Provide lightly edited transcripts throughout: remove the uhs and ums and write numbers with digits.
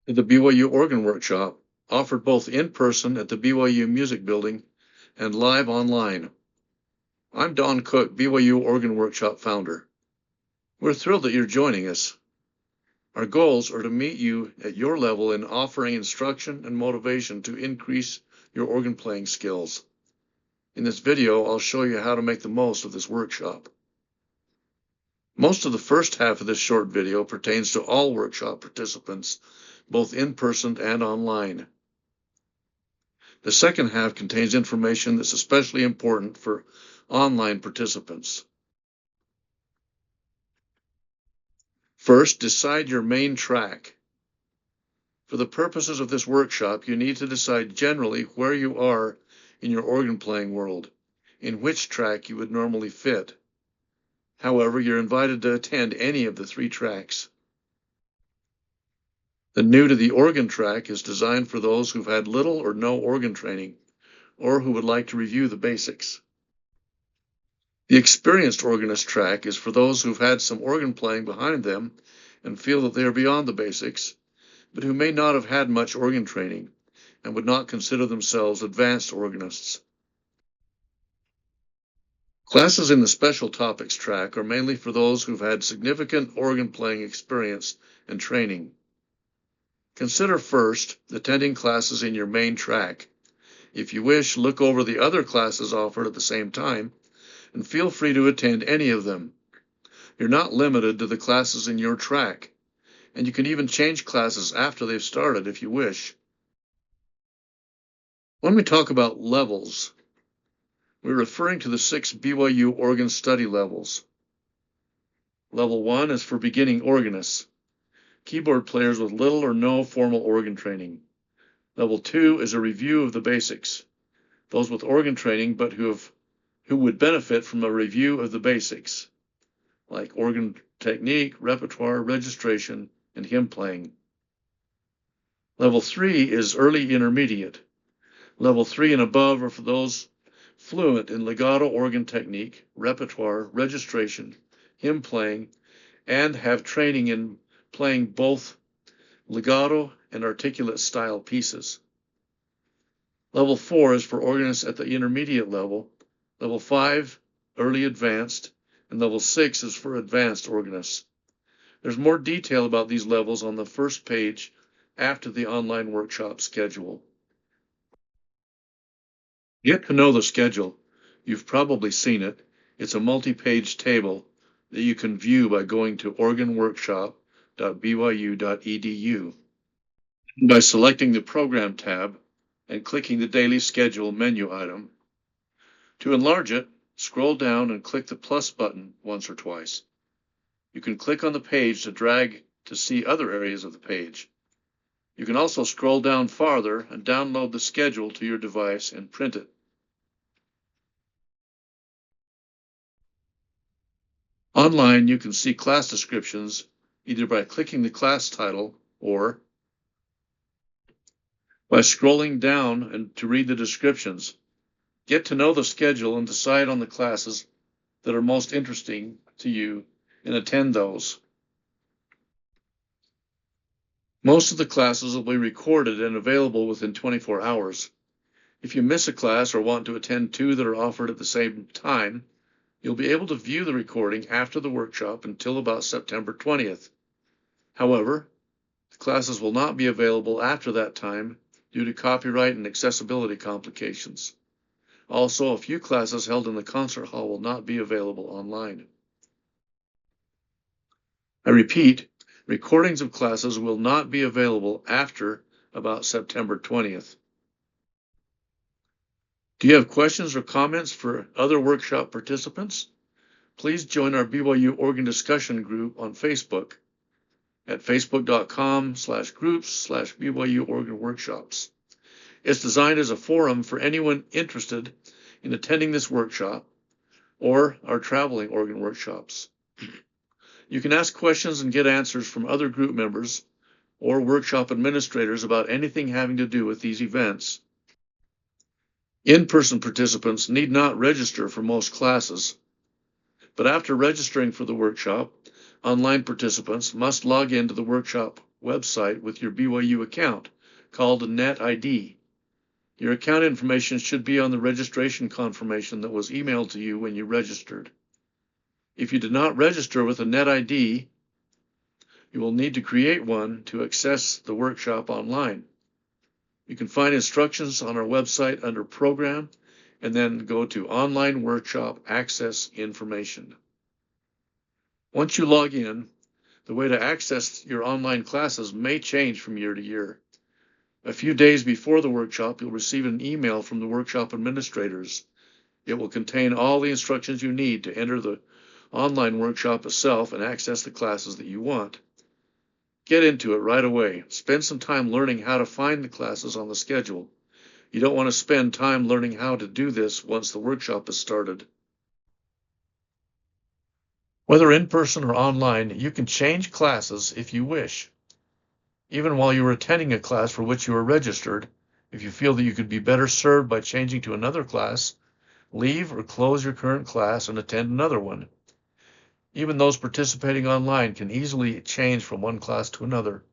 The BYU Organ Workshop, offered both in person at the BYU Music Building and live online. I'm Don Cook, BYU Organ Workshop founder. We're thrilled that you're joining us. Our goals are to meet you at your level in offering instruction and motivation to increase your organ playing skills. In this video, I'll show you how to make the most of this workshop. Most of the first half of this short video pertains to all workshop participants, both in person and online. The second half contains information that's especially important for online participants. First, decide your main track. For the purposes of this workshop, you need to decide generally where you are in your organ playing world, in which track you would normally fit. However, you're invited to attend any of the 3 tracks. The new to the organ track is designed for those who've had little or no organ training, or who would like to review the basics. The experienced organist track is for those who've had some organ playing behind them and feel that they are beyond the basics, but who may not have had much organ training and would not consider themselves advanced organists. Classes in the special topics track are mainly for those who've had significant organ playing experience and training. Consider first attending classes in your main track. If you wish, look over the other classes offered at the same time and feel free to attend any of them. You're not limited to the classes in your track, and you can even change classes after they've started if you wish. When we talk about levels, we're referring to the 6 BYU organ study levels. Level 1 is for beginning organists, keyboard players with little or no formal organ training. Level 2 is a review of the basics, those with organ training but who would benefit from a review of the basics, like organ technique, repertoire, registration, and hymn playing. Level 3 is early intermediate. Level 3 and above are for those fluent in legato organ technique, repertoire, registration, hymn playing, and have training in playing both legato and articulate style pieces. Level 4 is for organists at the intermediate level. Level 5, early advanced, and level 6 is for advanced organists. There's more detail about these levels on the first page after the online workshop schedule. Get to know the schedule. You've probably seen it. It's a multi-page table that you can view by going to organworkshop.byu.edu. By selecting the Program tab and clicking the Daily Schedule menu item. To enlarge it, scroll down and click the plus button once or twice. You can click on the page to drag to see other areas of the page. You can also scroll down farther and download the schedule to your device and print it. Online, you can see class descriptions either by clicking the class title or by scrolling down and to read the descriptions. Get to know the schedule and decide on the classes that are most interesting to you and attend those. Most of the classes will be recorded and available within 24 hours. If you miss a class or want to attend 2 that are offered at the same time, you'll be able to view the recording after the workshop until about September 20th. However, the classes will not be available after that time due to copyright and accessibility complications. Also, a few classes held in the concert hall will not be available online. I repeat, recordings of classes will not be available after about September 20th. Do you have questions or comments for other workshop participants? Please join our BYU Organ discussion group on Facebook at facebook.com/groups/BYU Organ Workshops. It's designed as a forum for anyone interested in attending this workshop or our traveling organ workshops. You can ask questions and get answers from other group members or workshop administrators about anything having to do with these events. In-person participants need not register for most classes, but after registering for the workshop, online participants must log into the workshop website with your BYU account called a Net ID. Your account information should be on the registration confirmation that was emailed to you when you registered. If you did not register with a Net ID, you will need to create one to access the workshop online. You can find instructions on our website under Program and then go to Online Workshop Access Information. Once you log in, the way to access your online classes may change from year to year. A few days before the workshop, you'll receive an email from the workshop administrators. It will contain all the instructions you need to enter the online workshop itself and access the classes that you want. Get into it right away. Spend some time learning how to find the classes on the schedule. You don't want to spend time learning how to do this once the workshop is started. Whether in person or online, you can change classes if you wish. Even while you are attending a class for which you are registered, if you feel that you could be better served by changing to another class, leave or close your current class and attend another one. Even those participating online can easily change from one class to another.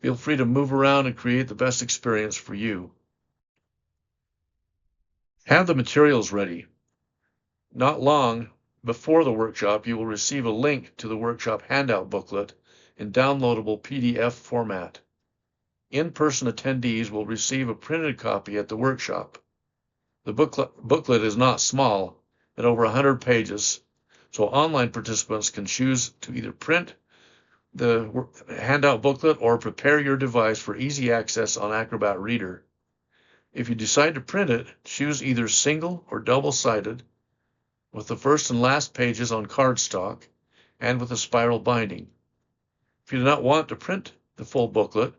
Feel free to move around and create the best experience for you. Have the materials ready. Not long before the workshop, you will receive a link to the workshop handout booklet in downloadable PDF format. In-person attendees will receive a printed copy at the workshop. The booklet is not small, at over 100 pages, so online participants can choose to either print the handout booklet or prepare your device for easy access on Acrobat Reader. If you decide to print it, choose either single or double-sided, with the first and last pages on cardstock and with a spiral binding. If you do not want to print the full booklet,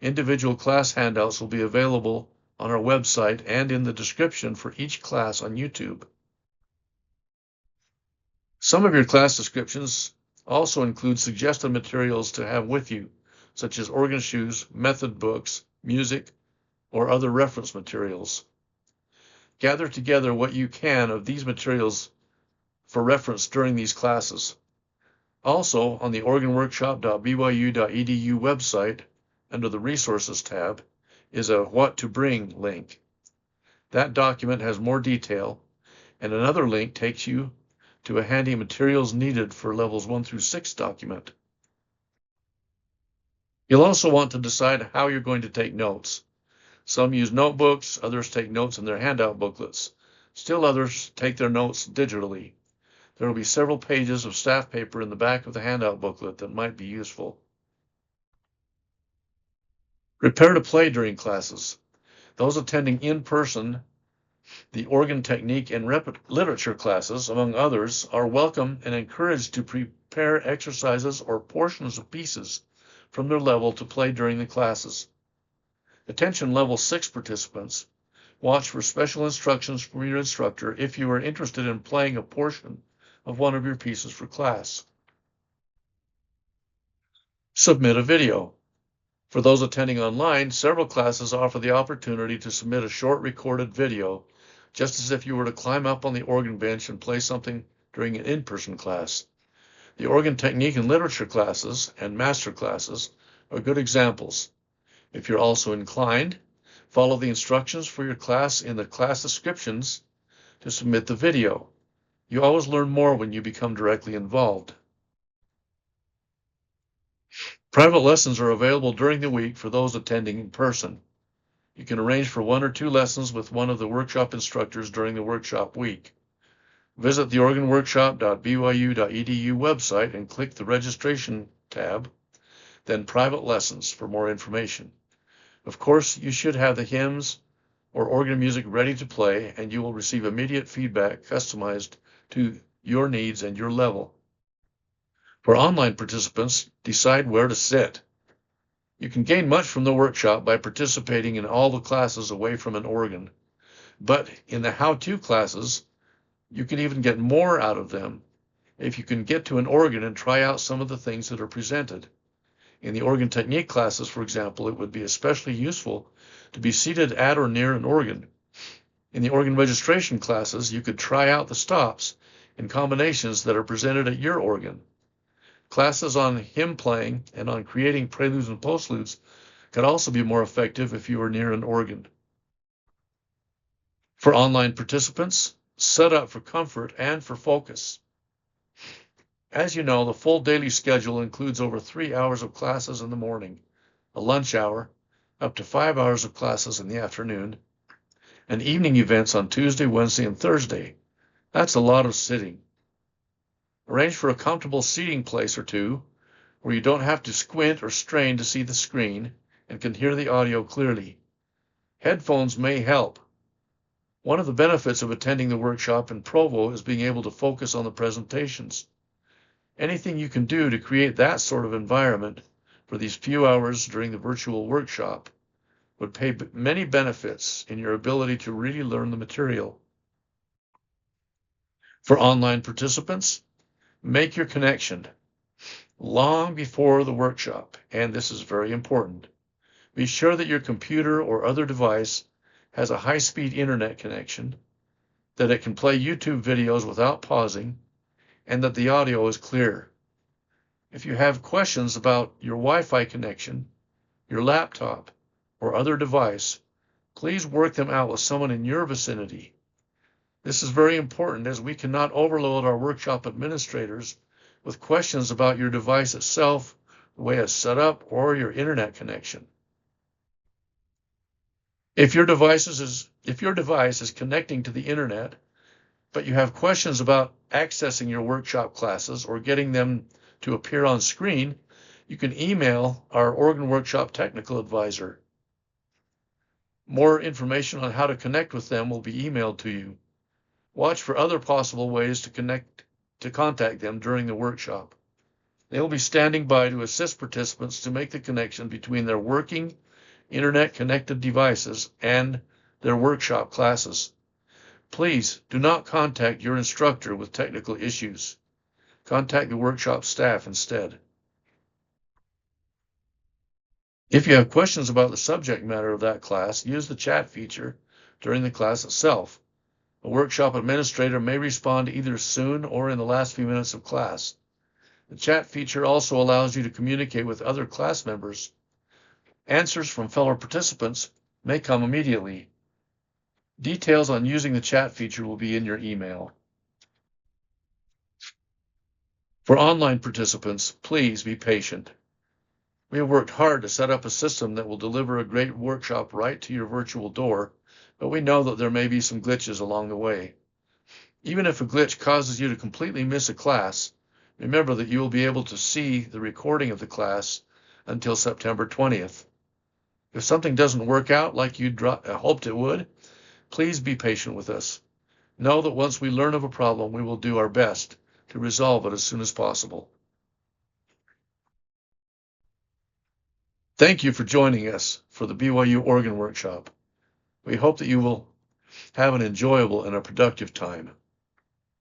individual class handouts will be available on our website and in the description for each class on YouTube. Some of your class descriptions also include suggested materials to have with you, such as organ shoes, method books, music, or other reference materials. Gather together what you can of these materials for reference during these classes. Also, on the organworkshop.byu.edu website, under the Resources tab, is a What to Bring link. That document has more detail, and another link takes you to a handy Materials Needed for Levels 1 through 6 document. You'll also want to decide how you're going to take notes. Some use notebooks, others take notes in their handout booklets. Still others take their notes digitally. There will be several pages of staff paper in the back of the handout booklet that might be useful. Prepare to play during classes. Those attending in person, the organ technique and literature classes, among others, are welcome and encouraged to prepare exercises or portions of pieces from their level to play during the classes. Attention Level 6 participants, watch for special instructions from your instructor if you are interested in playing a portion of one of your pieces for class. Submit a video. For those attending online, several classes offer the opportunity to submit a short recorded video, just as if you were to climb up on the organ bench and play something during an in-person class. The organ technique and literature classes and master classes are good examples. If you're also inclined, follow the instructions for your class in the class descriptions to submit the video. You always learn more when you become directly involved. Private lessons are available during the week for those attending in person. You can arrange for 1 or 2 lessons with one of the workshop instructors during the workshop week. Visit the organworkshop.byu.edu website and click the Registration tab, then Private Lessons for more information. Of course, you should have the hymns or organ music ready to play, and you will receive immediate feedback customized to your needs and your level. For online participants, decide where to sit. You can gain much from the workshop by participating in all the classes away from an organ, but in the how-to classes, you can even get more out of them if you can get to an organ and try out some of the things that are presented. In the organ technique classes, for example, it would be especially useful to be seated at or near an organ. In the organ registration classes, you could try out the stops and combinations that are presented at your organ. Classes on hymn playing and on creating preludes and postludes can also be more effective if you are near an organ. For online participants, set up for comfort and for focus. As you know, the full daily schedule includes over 3 hours of classes in the morning, a lunch hour, up to 5 hours of classes in the afternoon, and evening events on Tuesday, Wednesday, and Thursday. That's a lot of sitting. Arrange for a comfortable seating place or two where you don't have to squint or strain to see the screen and can hear the audio clearly. Headphones may help. One of the benefits of attending the workshop in Provo is being able to focus on the presentations. Anything you can do to create that sort of environment for these few hours during the virtual workshop would pay many benefits in your ability to really learn the material. For online participants, make your connection long before the workshop, and this is very important. Be sure that your computer or other device has a high-speed internet connection, that it can play YouTube videos without pausing, and that the audio is clear. If you have questions about your Wi-Fi connection, your laptop, or other device, please work them out with someone in your vicinity. This is very important as we cannot overload our workshop administrators with questions about your device itself, the way it's set up, or your internet connection. If your device is connecting to the internet, but you have questions about accessing your workshop classes or getting them to appear on screen, you can email our Organ Workshop Technical Advisor. More information on how to connect with them will be emailed to you. Watch for other possible ways to contact them during the workshop. They will be standing by to assist participants to make the connection between their working, internet-connected devices and their workshop classes. Please do not contact your instructor with technical issues. Contact the workshop staff instead. If you have questions about the subject matter of that class, use the chat feature during the class itself. A workshop administrator may respond either soon or in the last few minutes of class. The chat feature also allows you to communicate with other class members. Answers from fellow participants may come immediately. Details on using the chat feature will be in your email. For online participants, please be patient. We have worked hard to set up a system that will deliver a great workshop right to your virtual door, but we know that there may be some glitches along the way. Even if a glitch causes you to completely miss a class, remember that you will be able to see the recording of the class until September 20th. If something doesn't work out like you hoped it would, please be patient with us. Know that once we learn of a problem, we will do our best to resolve it as soon as possible. Thank you for joining us for the BYU Organ Workshop. We hope that you will have an enjoyable and a productive time.